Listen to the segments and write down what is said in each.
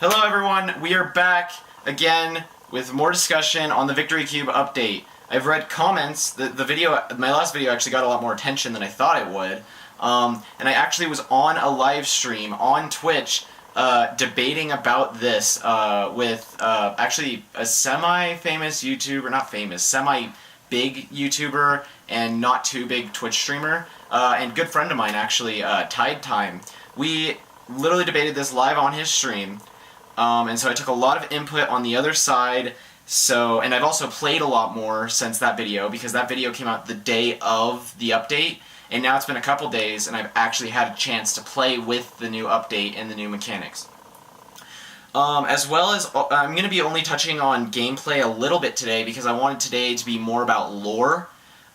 Hello everyone, we are back again with more discussion on the Victory Cube update. I've read comments. My last video actually got a lot more attention than I thought it would. And I actually was on a live stream on Twitch debating about this with actually a semi-famous YouTuber, not famous, semi-big YouTuber and not too big Twitch streamer, and good friend of mine actually, Tide Time. We literally debated this live on his stream. And so I took a lot of input on the other side, and I've also played a lot more since that video, because that video came out the day of the update, and now it's been a couple days, and I've actually had a chance to play with the new update and the new mechanics. As well as, I'm going to be only touching on gameplay a little bit today, because I wanted today to be more about lore.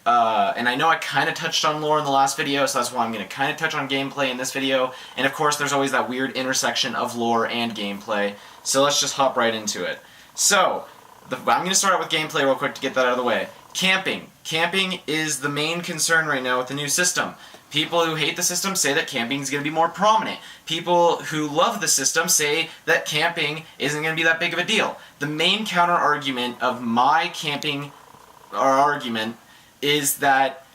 And I know I kind of touched on lore in the last video, so that's why I'm going to kind of touch on gameplay in this video. And of course, there's always that weird intersection of lore and gameplay. So let's just hop right into it. So, I'm going to start out with gameplay real quick to get that out of the way. Camping. Camping is the main concern right now with the new system. People who hate the system say that camping is going to be more prominent. People who love the system say that camping isn't going to be that big of a deal. The main counter-argument of my camping argument is that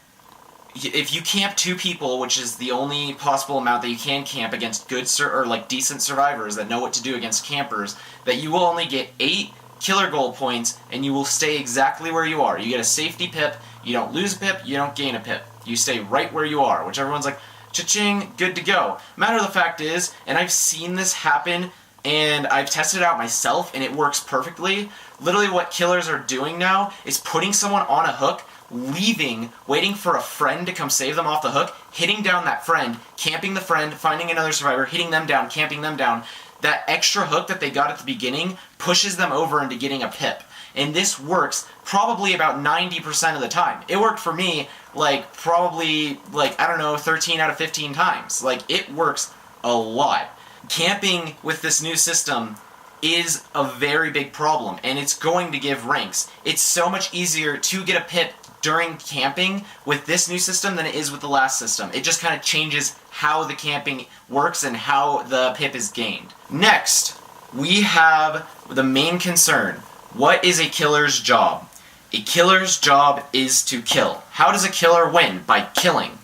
if you camp 2 people, which is the only possible amount that you can camp against good decent survivors that know what to do against campers, that you will only get 8 killer gold points and you will stay exactly where you are. You get a safety pip, you don't lose a pip, you don't gain a pip. You stay right where you are, which everyone's like, cha-ching, good to go. Matter of the fact is, and I've seen this happen and I've tested it out myself and it works perfectly. Literally what killers are doing now is putting someone on a hook, leaving, waiting for a friend to come save them off the hook, hitting down that friend, camping the friend, finding another survivor, hitting them down, camping them down. That extra hook that they got at the beginning pushes them over into getting a pip. And this works probably about 90% of the time. It worked for me probably I don't know, 13 out of 15 times. It works a lot. Camping with this new system is a very big problem, and it's going to give ranks. It's so much easier to get a pip during camping with this new system than it is with the last system. It just kind of changes how the camping works and how the pip is gained. Next, we have the main concern. What is a killer's job? A killer's job is to kill. How does a killer win? By killing.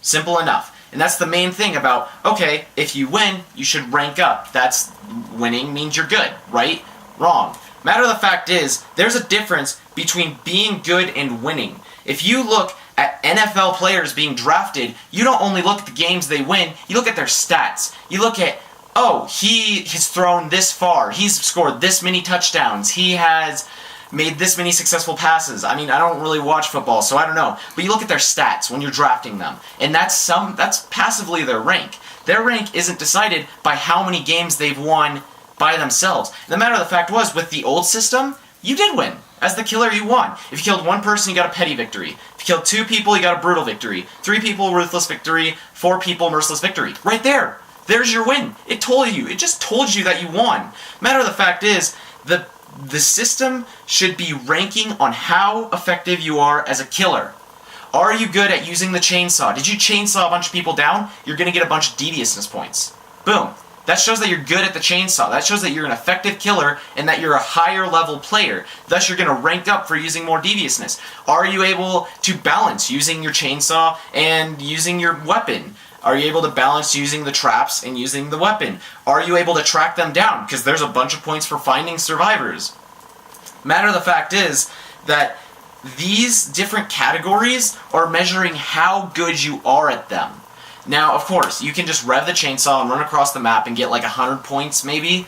Simple enough. And that's the main thing about, okay, if you win, you should rank up. That's winning means you're good, right? Wrong. Matter of the fact is, there's a difference between being good and winning. If you look at NFL players being drafted, you don't only look at the games they win, you look at their stats. You look at, oh, he has thrown this far, he's scored this many touchdowns, he has made this many successful passes. I mean, I don't really watch football, so I don't know. But you look at their stats when you're drafting them, and that's passively their rank. Their rank isn't decided by how many games they've won by themselves. The matter of the fact was, with the old system, you did win. As the killer, you won. If you killed 1 person, you got a petty victory. If you killed 2 people, you got a brutal victory. 3 people, ruthless victory. 4 people, merciless victory. Right there. There's your win. It just told you that you won. Matter of the fact is, the system should be ranking on how effective you are as a killer. Are you good at using the chainsaw? Did you chainsaw a bunch of people down? You're going to get a bunch of deviousness points. Boom. That shows that you're good at the chainsaw. That shows that you're an effective killer and that you're a higher level player. Thus, you're going to rank up for using more deviousness. Are you able to balance using your chainsaw and using your weapon? Are you able to balance using the traps and using the weapon? Are you able to track them down? Because there's a bunch of points for finding survivors. Matter of the fact is that these different categories are measuring how good you are at them. Now, of course, you can just rev the chainsaw and run across the map and get 100 points, maybe.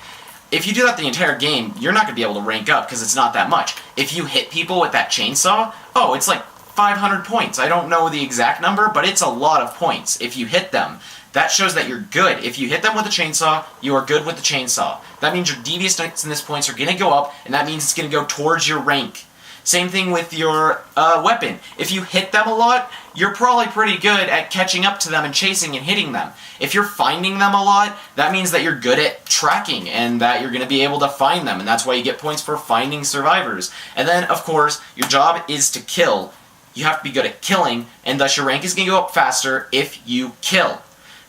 If you do that the entire game, you're not going to be able to rank up because it's not that much. If you hit people with that chainsaw, oh, it's 500 points. I don't know the exact number, but it's a lot of points if you hit them. That shows that you're good. If you hit them with a chainsaw, you are good with the chainsaw. That means your deviousness points are going to go up, and that means it's going to go towards your rank. Same thing with your weapon. If you hit them a lot, you're probably pretty good at catching up to them and chasing and hitting them. If you're finding them a lot, that means that you're good at tracking and that you're going to be able to find them, and that's why you get points for finding survivors. And then, of course, your job is to kill. You have to be good at killing, and thus your rank is going to go up faster if you kill.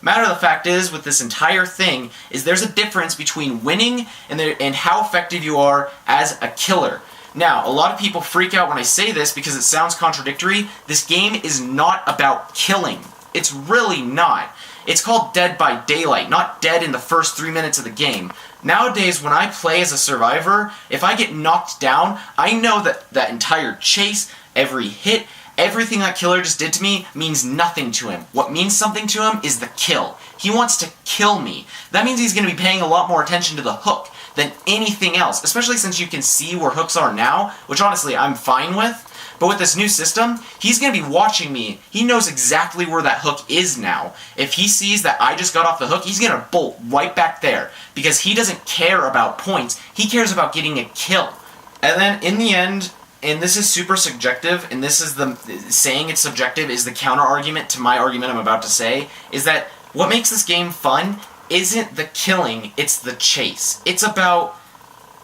Matter of the fact is, with this entire thing, is there's a difference between winning and how effective you are as a killer. Now, a lot of people freak out when I say this because it sounds contradictory. This game is not about killing. It's really not. It's called Dead by Daylight, not dead in the first 3 minutes of the game. Nowadays, when I play as a survivor, if I get knocked down, I know that that entire chase, every hit, everything that killer just did to me means nothing to him. What means something to him is the kill. He wants to kill me. That means he's going to be paying a lot more attention to the hook than anything else, especially since you can see where hooks are now, which honestly I'm fine with. But with this new system, he's going to be watching me. He knows exactly where that hook is now. If he sees that I just got off the hook, he's going to bolt right back there because he doesn't care about points. He cares about getting a kill. And then in the end, and this is super subjective, and this is the saying it's subjective is the counter argument to my argument I'm about to say, is that what makes this game fun isn't the killing, it's the chase. It's about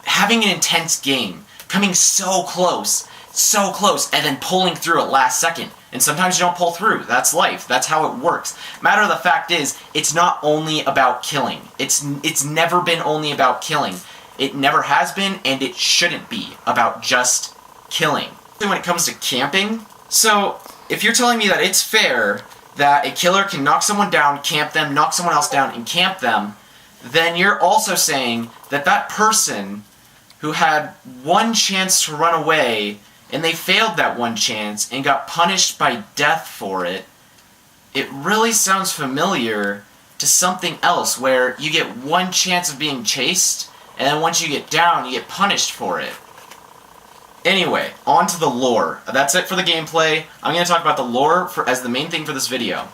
having an intense game, coming so close, and then pulling through at last second. And sometimes you don't pull through. That's life. That's how it works. Matter of the fact is, it's not only about killing. It's never been only about killing. It never has been, and it shouldn't be about just killing. When it comes to camping, so if you're telling me that it's fair that a killer can knock someone down, camp them, knock someone else down, and camp them, then you're also saying that that person who had one chance to run away and they failed that one chance and got punished by death for it, it really sounds familiar to something else where you get one chance of being chased and then once you get down, you get punished for it. Anyway, on to the lore. That's it for the gameplay. I'm going to talk about the lore as the main thing for this video.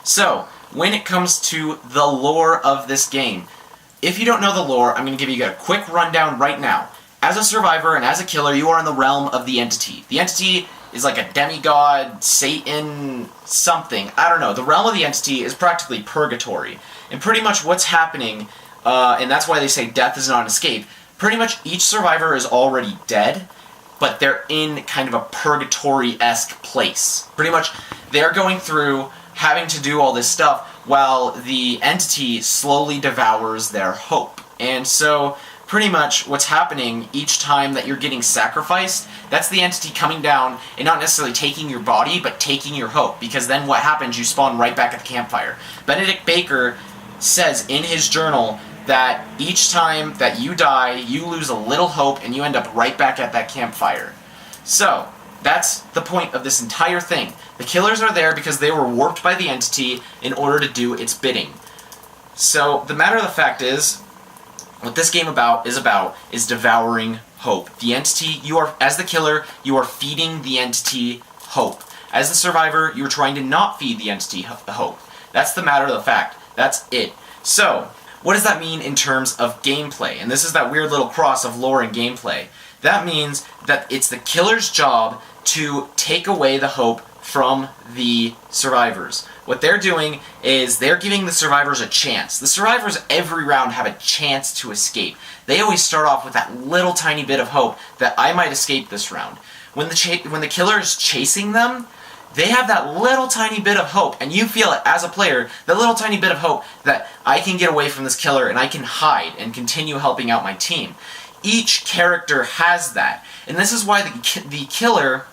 So, when it comes to the lore of this game, if you don't know the lore, I'm going to give you a quick rundown right now. As a survivor and as a killer, you are in the realm of the entity. The entity is like a demigod, Satan, something. I don't know. The realm of the entity is practically purgatory. And pretty much what's happening, and that's why they say death is not an escape, pretty much each survivor is already dead, but they're in kind of a purgatory-esque place. Pretty much they're going through having to do all this stuff while the entity slowly devours their hope. And so pretty much what's happening each time that you're getting sacrificed, that's the entity coming down and not necessarily taking your body, but taking your hope. Because then what happens, you spawn right back at the campfire. Benedict Baker says in his journal that each time that you die, you lose a little hope and you end up right back at that campfire. So, that's the point of this entire thing. The killers are there because they were warped by the entity in order to do its bidding. So, the matter of the fact is, what this game is devouring hope. The entity, as the killer, you are feeding the entity hope. As the survivor, you are trying to not feed the entity hope. That's the matter of the fact. That's it. So, what does that mean in terms of gameplay? And this is that weird little cross of lore and gameplay. That means that it's the killer's job to take away the hope from the survivors. What they're doing is they're giving the survivors a chance. The survivors every round have a chance to escape. They always start off with that little tiny bit of hope that I might escape this round. When the killer is chasing them, they have that little tiny bit of hope, and you feel it as a player, that little tiny bit of hope that I can get away from this killer and I can hide and continue helping out my team. Each character has that, and this is why the killer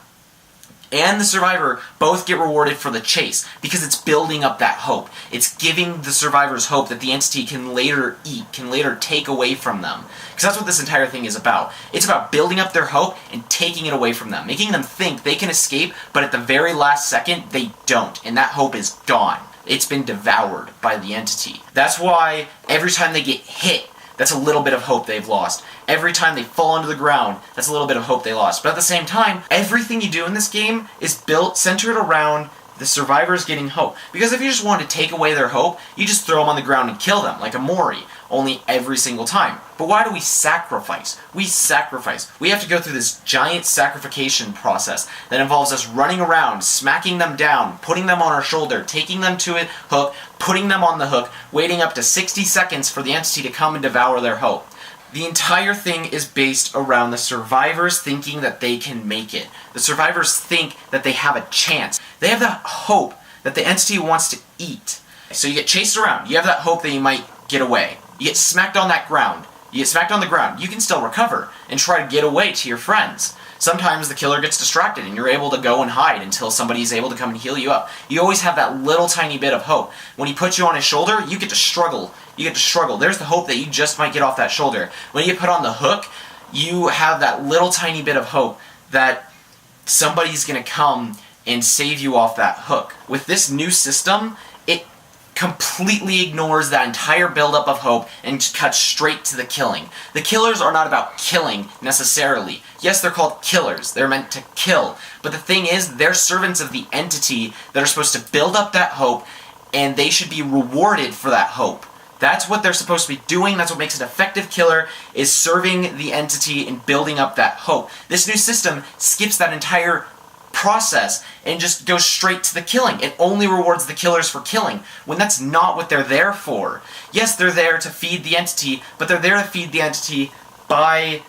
and the survivor both get rewarded for the chase, because it's building up that hope. It's giving the survivors hope that the entity can later eat, can later take away from them. Because that's what this entire thing is about. It's about building up their hope and taking it away from them, making them think they can escape, but at the very last second, they don't, and that hope is gone. It's been devoured by the entity. That's why every time they get hit, that's a little bit of hope they've lost. Every time they fall onto the ground, that's a little bit of hope they lost. But at the same time, everything you do in this game is centered around the survivors getting hope. Because if you just wanted to take away their hope, you just throw them on the ground and kill them, like a Mori, only every single time. But why do we sacrifice? We sacrifice. We have to go through this giant sacrification process that involves us running around, smacking them down, putting them on our shoulder, taking them to a hook, putting them on the hook, waiting up to 60 seconds for the entity to come and devour their hope. The entire thing is based around the survivors thinking that they can make it. The survivors think that they have a chance. They have the hope that the entity wants to eat. So you get chased around. You have that hope that you might get away. You get smacked on that ground. You get smacked on the ground. You can still recover and try to get away to your friends. Sometimes the killer gets distracted and you're able to go and hide until somebody's able to come and heal you up. You always have that little tiny bit of hope. When he puts you on his shoulder, you get to struggle. You get to struggle. There's the hope that you just might get off that shoulder. When you get put on the hook, you have that little tiny bit of hope that somebody's going to come and save you off that hook. With this new system, it completely ignores that entire buildup of hope and cuts straight to the killing. The killers are not about killing, necessarily. Yes, they're called killers. They're meant to kill. But the thing is, they're servants of the entity that are supposed to build up that hope, and they should be rewarded for that hope. That's what they're supposed to be doing. That's what makes an effective killer, is serving the entity and building up that hope. This new system skips that entire process and just goes straight to the killing. It only rewards the killers for killing, when that's not what they're there for. Yes, they're there to feed the entity, but they're there to feed the entity by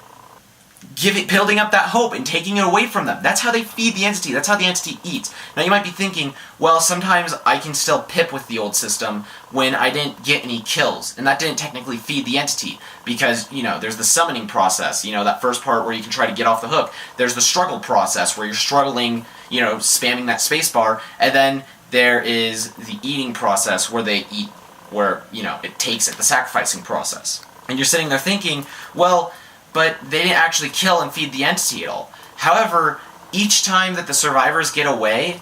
building up that hope and taking it away from them. That's how they feed the entity. That's how the entity eats. Now you might be thinking, well, sometimes I can still pip with the old system when I didn't get any kills, and that didn't technically feed the entity, because, there's the summoning process, that first part where you can try to get off the hook. There's the struggle process where you're struggling, spamming that space bar, and then there is the eating process where they eat, where, it takes it, the sacrificing process. And you're sitting there thinking, well, but they didn't actually kill and feed the entity at all. However, each time that the survivors get away,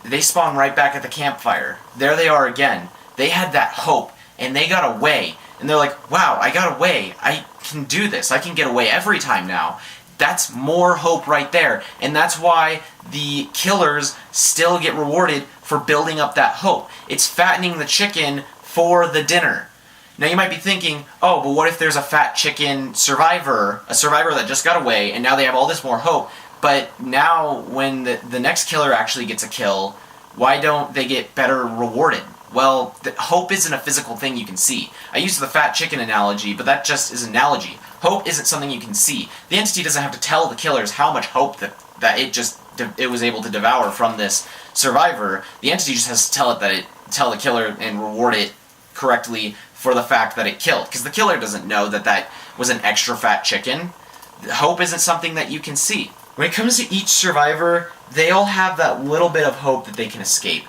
they spawn right back at the campfire. There they are again. They had that hope, and they got away. And they're like, wow, I got away. I can do this. I can get away every time now. That's more hope right there. And that's why the killers still get rewarded for building up that hope. It's fattening the chicken for the dinner. Now you might be thinking, oh, but what if there's a fat chicken survivor, a survivor that just got away, and now they have all this more hope, but now when the next killer actually gets a kill, why don't they get better rewarded? Well, hope isn't a physical thing you can see. I used the fat chicken analogy, but that just is an analogy. Hope isn't something you can see. The entity doesn't have to tell the killers how much hope that it was able to devour from this survivor. The entity just has to tell the killer and reward it correctly for the fact that it killed, because the killer doesn't know that was an extra fat chicken. Hope isn't something that you can see. When it comes to each survivor, they all have that little bit of hope that they can escape.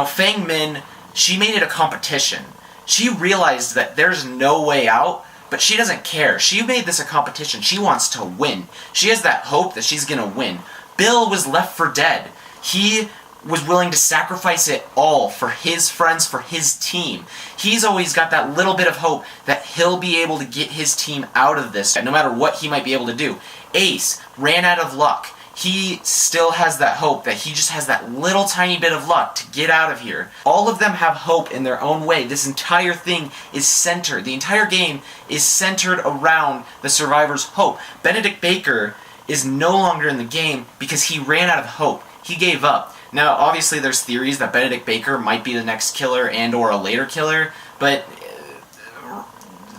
Fang Min, she made it a competition. She realized that there's no way out, but she doesn't care. She made this a competition. She wants to win. She has that hope that she's gonna win. Bill was left for dead. He was willing to sacrifice it all for his friends, for his team. He's always got that little bit of hope that he'll be able to get his team out of this, no matter what he might be able to do. Ace ran out of luck. He still has that hope that he just has that little tiny bit of luck to get out of here. All of them have hope in their own way. This entire thing is centered. The entire game is centered around the survivor's hope. Benedict Baker is no longer in the game because he ran out of hope. He gave up. Now, obviously, there's theories that Benedict Baker might be the next killer and or a later killer, but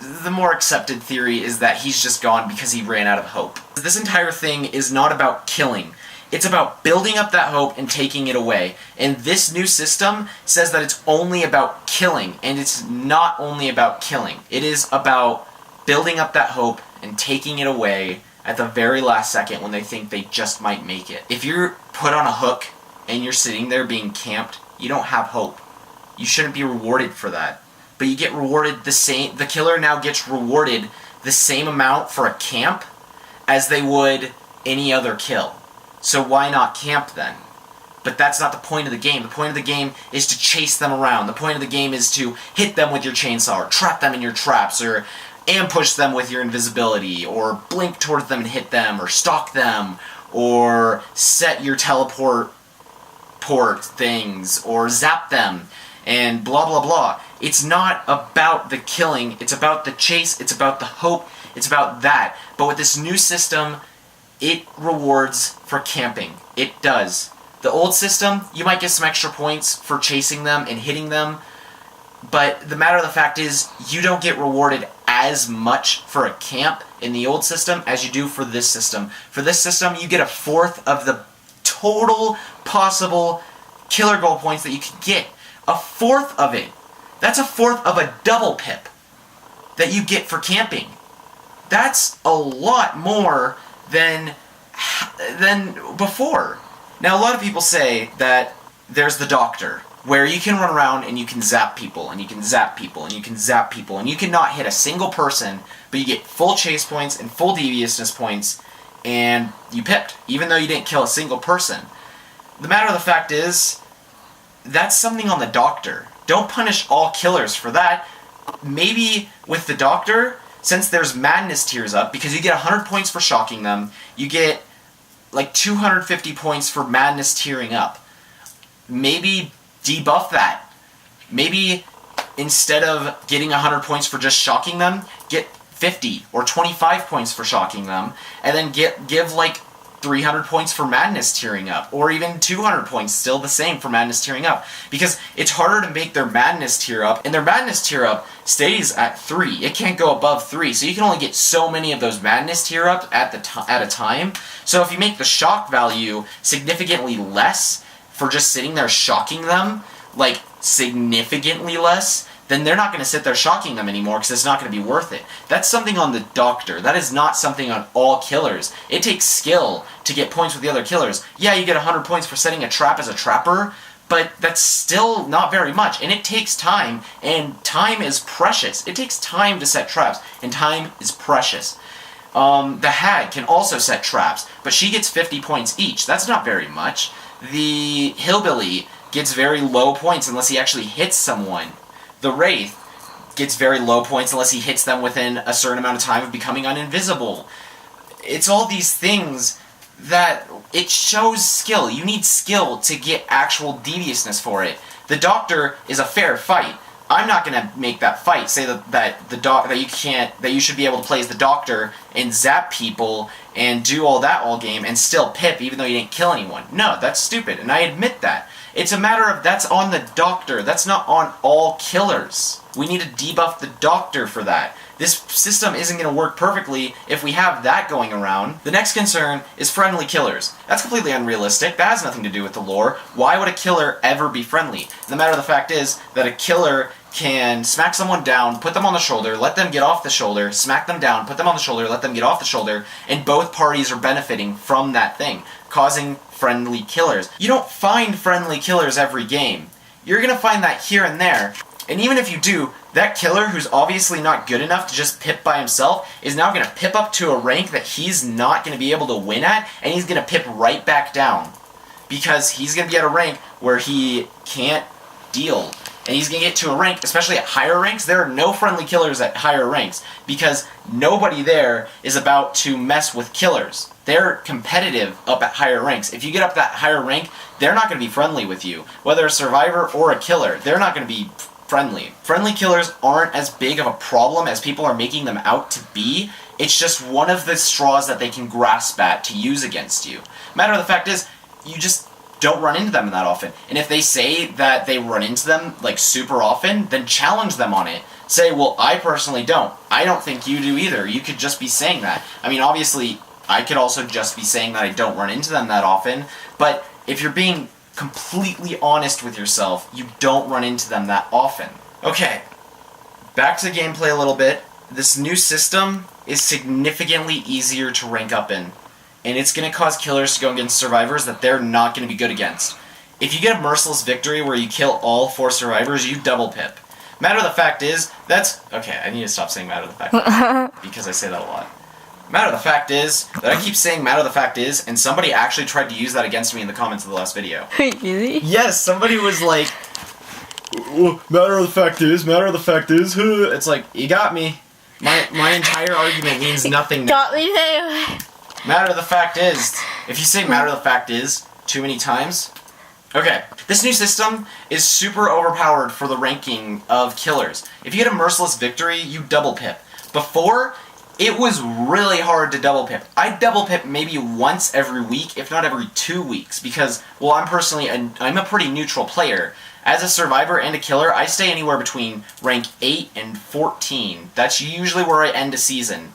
the more accepted theory is that he's just gone because he ran out of hope. This entire thing is not about killing. It's about building up that hope and taking it away. And this new system says that it's only about killing, and it's not only about killing. It is about building up that hope and taking it away at the very last second when they think they just might make it. If you're put on a hook and you're sitting there being camped, you don't have hope. You shouldn't be rewarded for that. But you get rewarded the same. The killer now gets rewarded the same amount for a camp as they would any other kill. So why not camp then? But that's not the point of the game. The point of the game is to chase them around. The point of the game is to hit them with your chainsaw, or trap them in your traps, or ambush them with your invisibility, or blink towards them and hit them, or stalk them, or set your teleport things, or zap them, and blah blah blah. It's not about the killing, it's about the chase, it's about the hope, it's about that. But with this new system, it rewards for camping. It does. The old system, you might get some extra points for chasing them and hitting them, but the matter of the fact is, you don't get rewarded as much for a camp in the old system as you do for this system. For this system, you get a fourth of the total possible killer goal points that you could get. A fourth of it. That's a fourth of a double pip that you get for camping. That's a lot more than before. Now, a lot of people say that there's the doctor, where you can run around and you can zap people, and you can zap people, and you can zap people, and you cannot hit a single person, but you get full chase points and full deviousness points, and you pipped, even though you didn't kill a single person. The matter of the fact is, that's something on the doctor. Don't punish all killers for that. Maybe with the doctor, since there's madness tiers up, because you get 100 points for shocking them, you get like 250 points for madness tiering up. Maybe debuff that. Maybe instead of getting 100 points for just shocking them, get 50 or 25 points for shocking them, and then give like 300 points for madness tiering up, or even 200 points, still the same for madness tiering up, because it's harder to make their madness tier up, and their madness tier up stays at 3. It can't go above 3, so you can only get so many of those madness tier ups at a time. So if you make the shock value significantly less for just sitting there shocking them, like significantly less, then they're not going to sit there shocking them anymore because it's not going to be worth it. That's something on the doctor. That is not something on all killers. It takes skill to get points with the other killers. Yeah, you get 100 points for setting a trap as a trapper, but that's still not very much, and it takes time, and time is precious. It takes time to set traps, and time is precious. The hag can also set traps, but she gets 50 points each. That's not very much. The hillbilly gets very low points unless he actually hits someone. The wraith gets very low points unless he hits them within a certain amount of time of becoming uninvisible. It's all these things that it shows skill. You need skill to get actual deviousness for it. The doctor is a fair fight. I'm not gonna make that fight say that you should be able to play as the doctor and zap people and do all that all game and still pip even though you didn't kill anyone. No, that's stupid, and I admit that. It's a matter of that's on the doctor. That's not on all killers. We need to debuff the doctor for that. This system isn't going to work perfectly if we have that going around. The next concern is friendly killers. That's completely unrealistic. That has nothing to do with the lore. Why would a killer ever be friendly? The matter of the fact is that a killer can smack someone down, put them on the shoulder, let them get off the shoulder, smack them down, put them on the shoulder, let them get off the shoulder, and both parties are benefiting from that thing, causing friendly killers. You don't find friendly killers every game. You're going to find that here and there. And even if you do, that killer who's obviously not good enough to just pip by himself is now going to pip up to a rank that he's not going to be able to win at, and he's going to pip right back down. Because he's going to be at a rank where he can't deal. And he's going to get to a rank, especially at higher ranks, there are no friendly killers at higher ranks, because nobody there is about to mess with killers. They're competitive up at higher ranks. If you get up that higher rank, they're not going to be friendly with you. Whether a survivor or a killer, they're not going to be friendly. Friendly killers aren't as big of a problem as people are making them out to be. It's just one of the straws that they can grasp at to use against you. Matter of the fact is, you just don't run into them that often. And if they say that they run into them like super often, then challenge them on it. Say, well, I personally don't. I don't think you do either. You could just be saying that. I mean, obviously, I could also just be saying that I don't run into them that often, but if you're being completely honest with yourself, you don't run into them that often. Okay, back to gameplay a little bit. This new system is significantly easier to rank up in, and it's going to cause killers to go against survivors that they're not going to be good against. If you get a merciless victory where you kill all 4 survivors, you double pip. Matter of the fact is, okay, I need to stop saying matter of the fact, because I say that a lot. Matter of the fact is, that I keep saying matter of the fact is, and somebody actually tried to use that against me in the comments of the last video. Really? Yes, somebody was like, matter of the fact is, it's like, you got me. My entire argument means nothing. Got me there. Matter of the fact is, if you say matter of the fact is too many times, okay, this new system is super overpowered for the ranking of killers. If you get a merciless victory, you double pip. Before, it was really hard to double pip. I double pip maybe once every week, if not every 2 weeks, because, well, I'm a pretty neutral player. As a survivor and a killer, I stay anywhere between rank 8 and 14. That's usually where I end a season.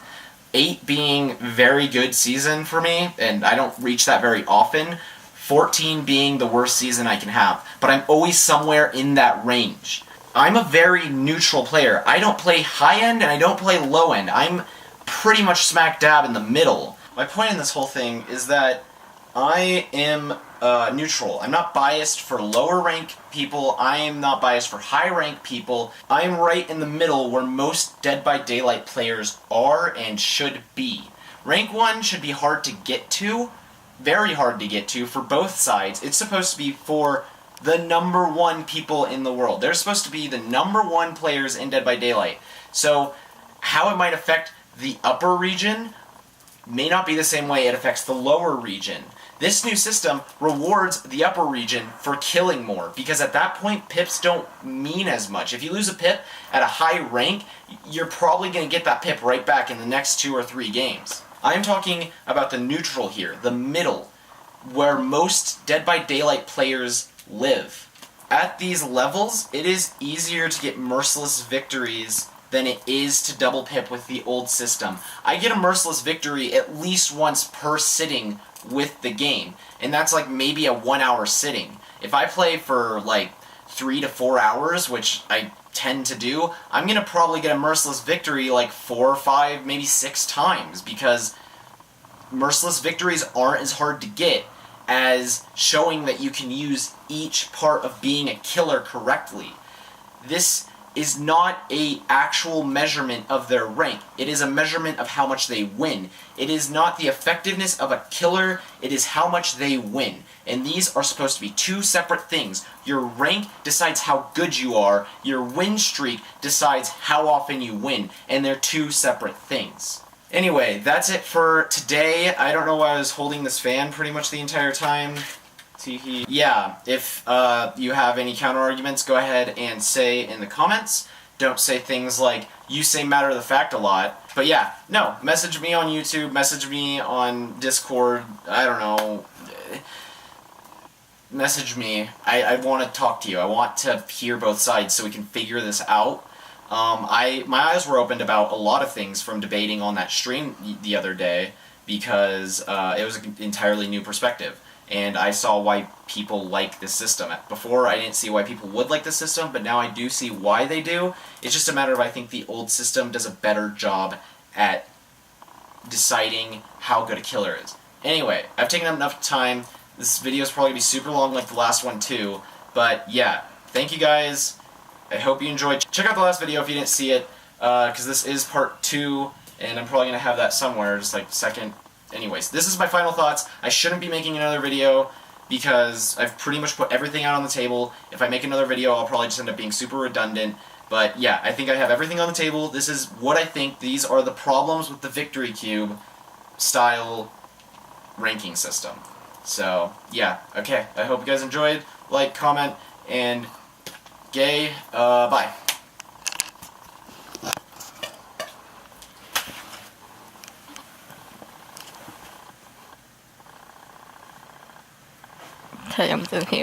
8 being very good season for me, and I don't reach that very often. 14 being the worst season I can have. But I'm always somewhere in that range. I'm a very neutral player. I don't play high-end and I don't play low-end. I'm pretty much smack dab in the middle. My point in this whole thing is that I am neutral. I'm not biased for lower rank people. I am not biased for high rank people. I am right in the middle where most Dead by Daylight players are and should be. Rank 1 should be hard to get to, very hard to get to for both sides. It's supposed to be for the #1 people in the world. They're supposed to be the #1 players in Dead by Daylight. So how it might affect the upper region may not be the same way it affects the lower region. This new system rewards the upper region for killing more, because at that point, pips don't mean as much. If you lose a pip at a high rank, you're probably going to get that pip right back in the next 2 or 3 games. I'm talking about the neutral here, the middle, where most Dead by Daylight players live. At these levels, it is easier to get merciless victories than it is to double pip with the old system. I get a merciless victory at least once per sitting with the game, and that's like maybe a 1-hour sitting. If I play for like 3 to 4 hours, which I tend to do, I'm gonna probably get a merciless victory like 4 or 5, maybe 6 times, because merciless victories aren't as hard to get as showing that you can use each part of being a killer correctly. This is not a actual measurement of their rank. It is a measurement of how much they win. It is not the effectiveness of a killer, it is how much they win. And these are supposed to be 2 separate things. Your rank decides how good you are, your win streak decides how often you win, and they're 2 separate things. Anyway, that's it for today. I don't know why I was holding this fan pretty much the entire time. Yeah, if you have any counter-arguments, go ahead and say in the comments. Don't say things like, you say matter of the fact a lot. But yeah, no, message me on YouTube, message me on Discord, I don't know. Message me. I want to talk to you. I want to hear both sides so we can figure this out. My eyes were opened about a lot of things from debating on that stream the other day, because it was an entirely new perspective. And I saw why people like this system. Before, I didn't see why people would like the system, but now I do see why they do. It's just a matter of, I think the old system does a better job at deciding how good a killer is. Anyway, I've taken up enough time. This video is probably going to be super long like the last one too. But yeah, thank you guys. I hope you enjoyed. Check out the last video if you didn't see it, because this is part 2, and I'm probably going to have that somewhere, just like second. Anyways, this is my final thoughts. I shouldn't be making another video because I've pretty much put everything out on the table. If I make another video, I'll probably just end up being super redundant. But yeah, I think I have everything on the table. This is what I think. These are the problems with the Victory Cube style ranking system. So, yeah, okay. I hope you guys enjoyed. Like, comment, and gay. Bye. thật lòng thương hiệu.